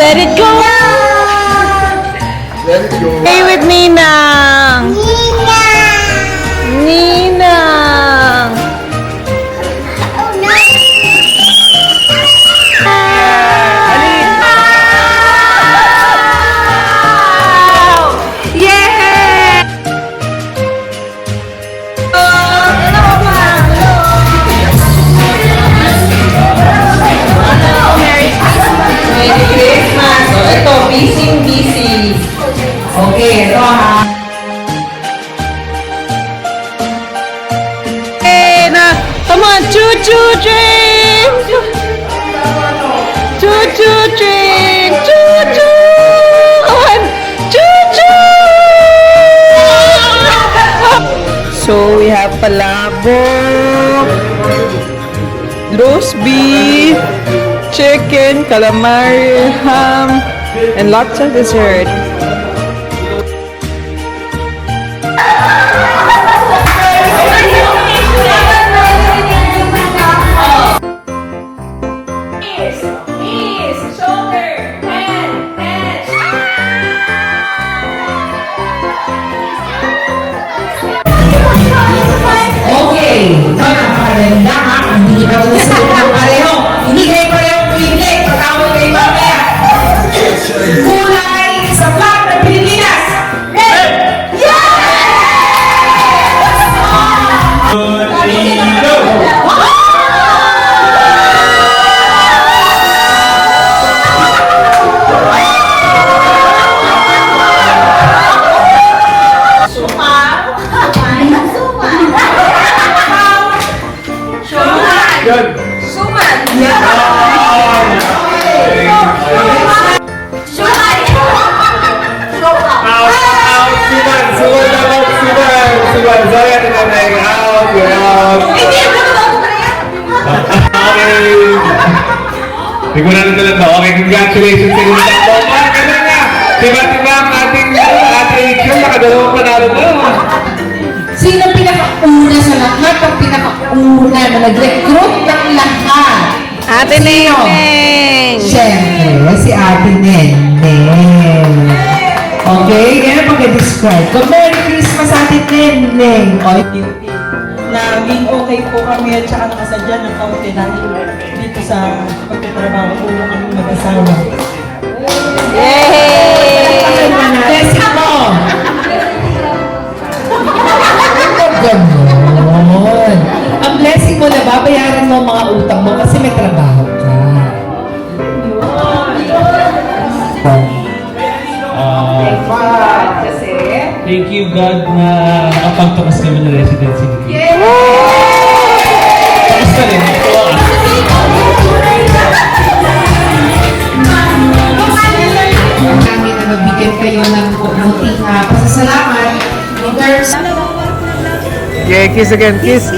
Let it go! Let it go. Stay with Ninang! Ninang! Merry Christmas! So, ito, busy. Okay, ito ha. Hey, na, come on, choo-choo train! Choo-choo train! Choo-choo! On! Choo-choo! So, we have palabok, roast beef, chicken, calamari, ham, and lots of dessert. Knees, shoulder, hand. Okay, mga parenda ha, hindi ba gusto ng pareho? Hindi kayo parehong pinili, pagkawal kayo mamaya. Kulay sa flag ng Pilipinas. Red! Yan. Suman. Sorry, ate nanay. Out. You're out. Okay. Tigunan nito lang to. Okay, congratulations sa inyo. Ganda nga. Diba ang ating election, nakadalawang panalo na. Sino pinakauna sa lahat? Ang pinakauna na nag-recruit ng lahat? Ate Sino? Neneng! Siyempre, si Ate Neneng. Okay, ganyan pag-describe. So, Merry Christmas, Ate Neneng. Okay. Naging okay po kami at saka nakasadya ng kaunti dahil dito sa pagtatrabaho po kami mag-asawa. Yay! Blessing mo! Ganon. Ang blessing mo na babayaran mo ang mga utang mo kasi may trabaho ka. Thank you God na nakapagtakas kami ng residency dito. Kamusta rin? Tuwa ka? Namin na mabigyan kayo ng buting pasasalamat in terms Yeah, kiss again. Kiss.